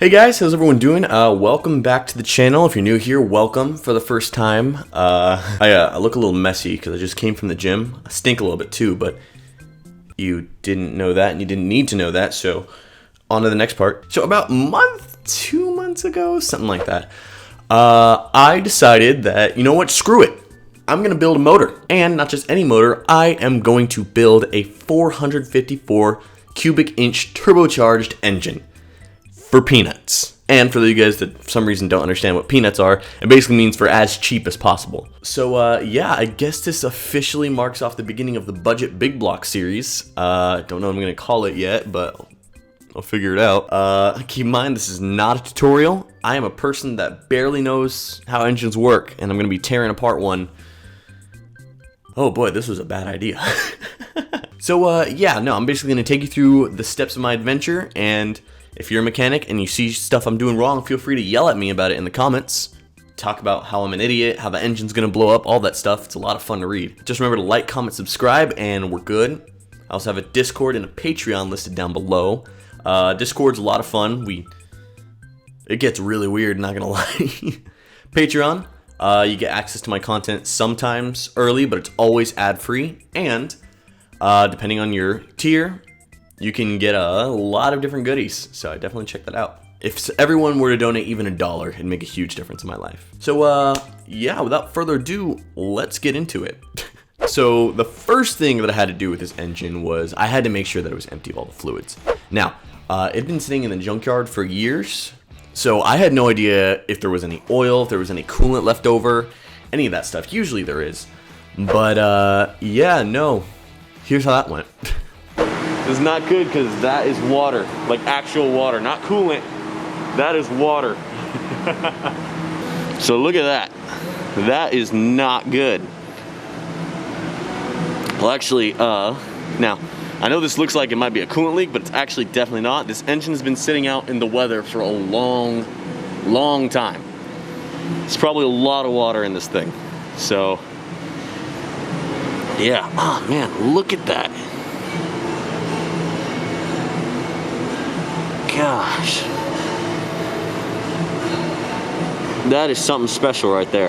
Hey guys, how's everyone doing? Welcome back to the channel. If you're new here, welcome for the first time. I look a little messy because I just came from the gym. I stink a little bit too, but you didn't know that and you didn't need to know that, so on to the next part. So about a month, 2 months ago, something like that, I decided that, you know what, screw it. I'm going to build a motor, and not just any motor, I am going to build a 454 cubic inch turbocharged engine. For peanuts. And for you guys that for some reason don't understand what peanuts are, it basically means for as cheap as possible. So yeah, I guess this officially marks off the beginning of the budget big block series. Don't know what I'm gonna call it yet, but I'll figure it out. Keep in mind, this is not a tutorial. I am a person that barely knows how engines work, and I'm gonna be tearing apart one. Oh boy, this was a bad idea. So yeah, no, I'm basically gonna take you through the steps of my adventure, and if you're a mechanic and you see stuff I'm doing wrong, feel free to yell at me about it in the comments. Talk about how I'm an idiot, how the engine's gonna blow up, all that stuff. It's a lot of fun to read. Just remember to like, comment, subscribe, and we're good. I also have a Discord and a Patreon listed down below. Discord's a lot of fun. It gets really weird, not gonna lie. Patreon, you get access to my content sometimes early, but it's always ad-free. And depending on your tier, you can get a lot of different goodies, so I definitely check that out. If everyone were to donate even $1, it'd make a huge difference in my life. So yeah, without further ado, let's get into it. So the first thing that I had to do with this engine was I had to make sure that it was empty of all the fluids. Now, it'd been sitting in the junkyard for years, so I had no idea if there was any oil, if there was any coolant left over, any of that stuff. Usually there is. But yeah, no. Here's how that went. This is not good because that is water, like actual water, not coolant. That is water. So look at that. That is not good. Well, actually, now, I know this looks like it might be a coolant leak, but it's actually definitely not. This engine has been sitting out in the weather for a long, long time. There's probably a lot of water in this thing. So, yeah, oh man, look at that. Gosh, that is something special right there.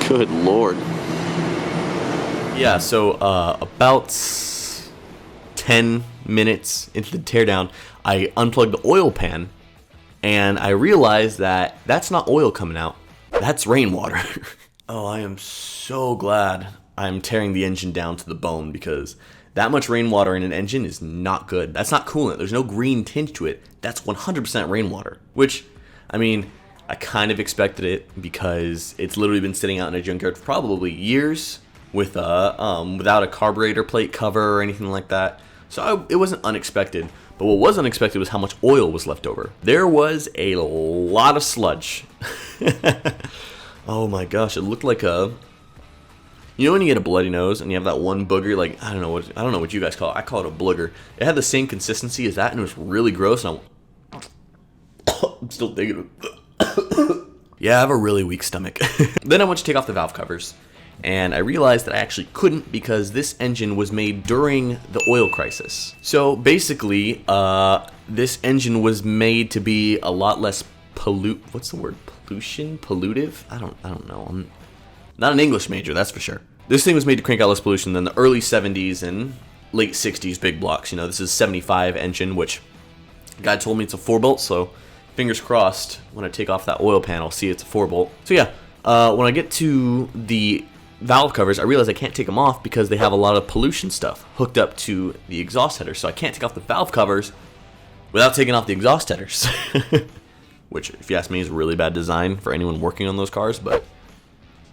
Good Lord. Yeah, so about 10 minutes into the teardown, I unplugged the oil pan, and I realized that that's not oil coming out, that's rainwater. Oh, I am so glad I'm tearing the engine down to the bone, because that much rainwater in an engine is not good. That's not coolant. There's no green tinge to it. That's 100% rainwater. Which, I mean, I kind of expected it because it's literally been sitting out in a junkyard for probably years with without a carburetor plate cover or anything like that. So it wasn't unexpected. But what was unexpected was how much oil was left over. There was a lot of sludge. Oh my gosh, it looked like a... You know when you get a bloody nose and you have that one booger, like, I don't know what you guys call it. I call it a blooger. It had the same consistency as that, and it was really gross, and I'm still thinking of Yeah, I have a really weak stomach. Then I went to take off the valve covers, and I realized that I actually couldn't because this engine was made during the oil crisis. So basically, this engine was made to be a lot less what's the word? Pollutive? I don't know. I'm not an English major, that's for sure. This thing was made to crank out less pollution than the early 70s and late 60s big blocks. You know, this is 75 engine, which the guy told me it's a 4-bolt, so fingers crossed when I take off that oil pan, I'll see it's a 4-bolt. So yeah, when I get to the valve covers, I realize I can't take them off because they have a lot of pollution stuff hooked up to the exhaust header. So I can't take off the valve covers without taking off the exhaust headers. Which, if you ask me, is really bad design for anyone working on those cars, but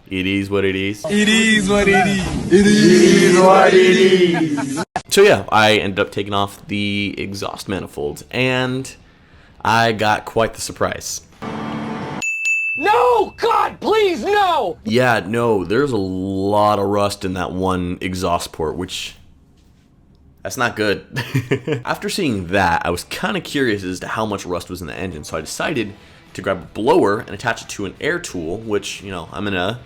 it is what it is. It is what it is. It is what it is. So yeah, I ended up taking off the exhaust manifold, and I got quite the surprise. No! God, please, no! Yeah, no, there's a lot of rust in that one exhaust port, which... That's not good. After seeing that, I was kind of curious as to how much rust was in the engine, so I decided to grab a blower and attach it to an air tool, which, you know, I'm in a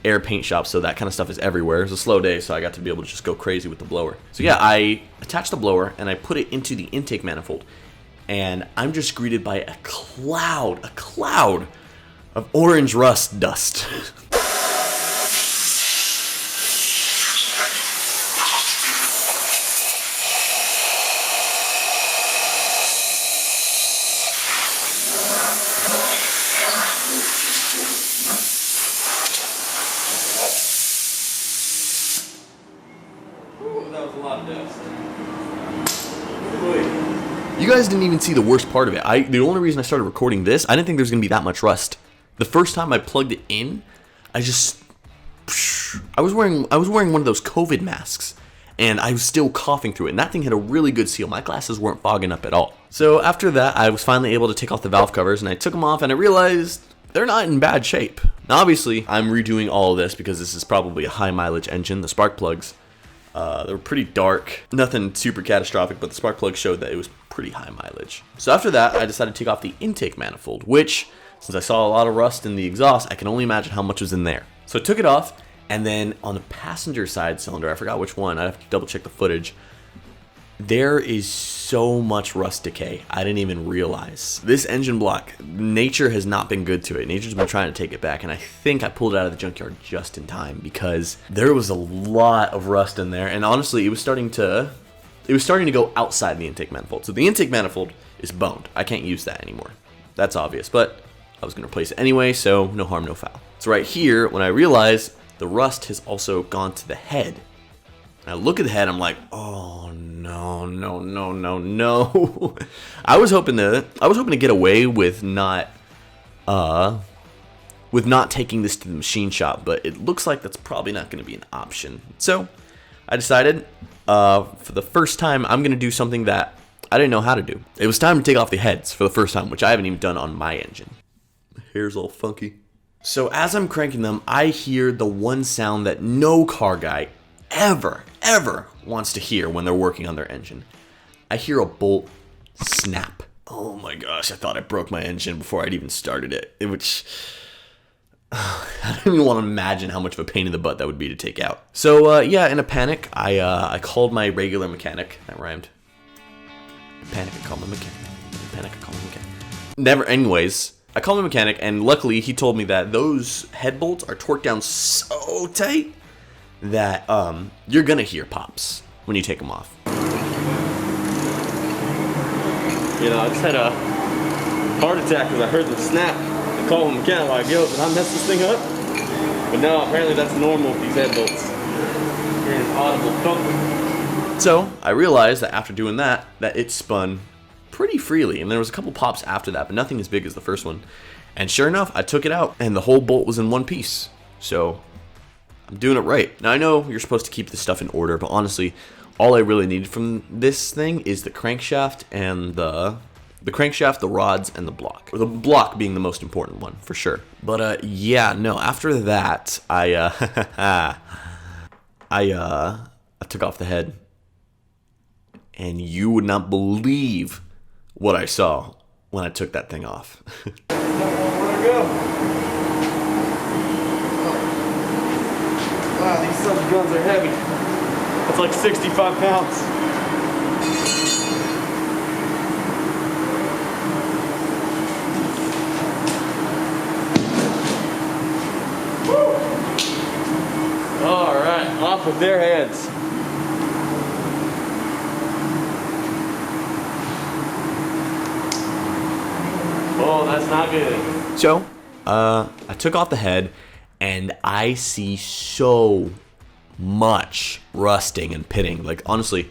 air paint shop, so that kind of stuff is everywhere. It was a slow day, so I got to be able to just go crazy with the blower. So yeah, I attached the blower and I put it into the intake manifold. and I'm just greeted by a cloud of orange rust dust. That was a lot of dust. You guys didn't even see the worst part of it. The only reason I started recording this, I didn't think there was going to be that much rust. The first time I plugged it in, I was wearing one of those COVID masks, and I was still coughing through it, and that thing had a really good seal. My glasses weren't fogging up at all. So after that, I was finally able to take off the valve covers, and I took them off, and I realized they're not in bad shape. Now obviously, I'm redoing all of this because this is probably a high mileage engine. The spark plugs, they were pretty dark. Nothing super catastrophic, but the spark plug showed that it was pretty high mileage. So after that, I decided to take off the intake manifold, which, since I saw a lot of rust in the exhaust, I can only imagine how much was in there. So I took it off, and then on the passenger side cylinder, I forgot which one, I'd have to double check the footage, there is so much rust decay, I didn't even realize. This engine block, nature has not been good to it. Nature's been trying to take it back, and I think I pulled it out of the junkyard just in time because there was a lot of rust in there, and honestly, it was starting to go outside the intake manifold. So the intake manifold is boned. I can't use that anymore. That's obvious, but I was gonna replace it anyway, so no harm, no foul. So right here, when I realized the rust has also gone to the head, and I look at the head, I'm like, oh no. I was hoping to get away with not taking this to the machine shop, but it looks like that's probably not gonna be an option. So I decided, for the first time, I'm gonna do something that I didn't know how to do. It was time to take off the heads for the first time, which I haven't even done on my engine. My hair's all funky. So as I'm cranking them, I hear the one sound that no car guy ever wants to hear when they're working on their engine. I hear a bolt snap. Oh my gosh, I thought I broke my engine before I'd even started it. I don't even want to imagine how much of a pain in the butt that would be to take out. So yeah, in a panic, I called my regular mechanic. That rhymed. Panic, I called my mechanic. Panic, I called my mechanic. Anyways, I called my mechanic, and luckily he told me that those head bolts are torqued down so tight that you're gonna hear pops when you take them off. You know, I just had a heart attack because I heard them snap. I called the mechanic like, yo, did I mess this thing up? But no, apparently that's normal with these head bolts. Hearing an audible thump. So I realized that after doing that it spun pretty freely, and there was a couple pops after that, but nothing as big as the first one. And sure enough, I took it out, and the whole bolt was in one piece. So I'm doing it right. Now I know you're supposed to keep this stuff in order, but honestly, all I really needed from this thing is the crankshaft and the crankshaft, the rods, and the block. Or the block being the most important one, for sure. But yeah, no, after that, I took off the head, and you would not believe what I saw when I took that thing off. Where'd it go? Wow, these sons of guns are heavy. That's like 65 pounds. All right, off with their heads. Oh, that's not good. So, I took off the head, and I see so much rusting and pitting. Like, honestly,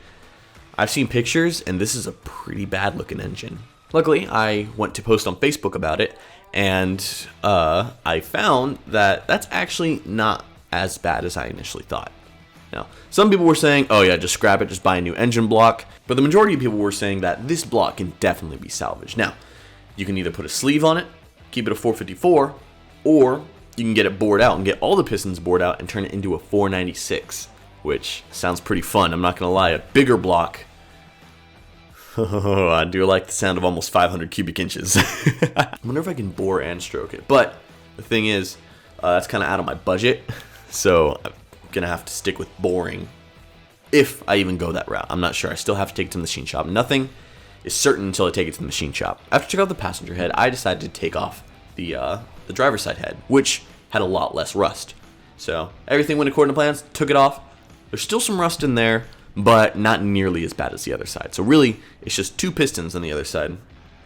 I've seen pictures, and this is a pretty bad looking engine. Luckily, I went to post on Facebook about it, and I found that that's actually not as bad as I initially thought. Now, some people were saying, oh yeah, just scrap it, just buy a new engine block. But the majority of people were saying that this block can definitely be salvaged. Now, you can either put a sleeve on it, keep it a 454, or you can get it bored out and get all the pistons bored out and turn it into a 496, which sounds pretty fun. I'm not going to lie, a bigger block. I do like the sound of almost 500 cubic inches. I wonder if I can bore and stroke it. But the thing is, that's kind of out of my budget, so I'm going to have to stick with boring if I even go that route. I'm not sure. I still have to take it to the machine shop. Nothing is certain until I take it to the machine shop. After checking out the passenger head, I decided to take off the driver's side head, which had a lot less rust. So everything went according to plans, took it off. There's still some rust in there, but not nearly as bad as the other side. So really, it's just 2 pistons on the other side,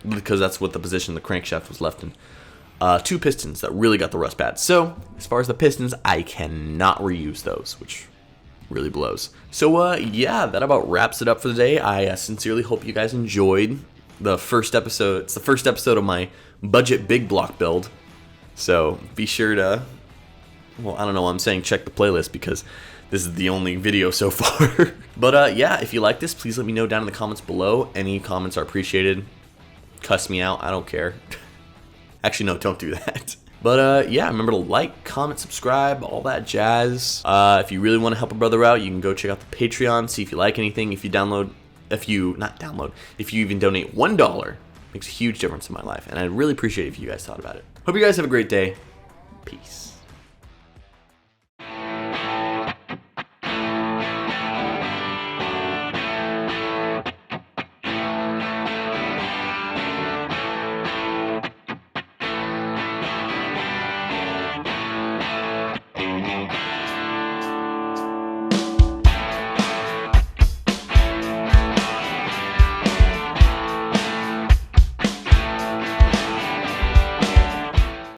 because that's what the position the crankshaft was left in. 2 pistons that really got the rust bad. So as far as the pistons, I cannot reuse those, which really blows. So yeah, that about wraps it up for the day. I sincerely hope you guys enjoyed the first episode. It's the first episode of my budget big block build. So be sure to, well, I don't know why I'm saying check the playlist, because this is the only video so far. But yeah, if you like this, please let me know down in the comments below. Any comments are appreciated. Cuss me out, I don't care. Actually, no, don't do that. But yeah, remember to like, comment, subscribe, all that jazz. If you really want to help a brother out, you can go check out the Patreon, see if you like anything. If you even donate $1, makes a huge difference in my life. And I'd really appreciate it if you guys thought about it. Hope you guys have a great day. Peace.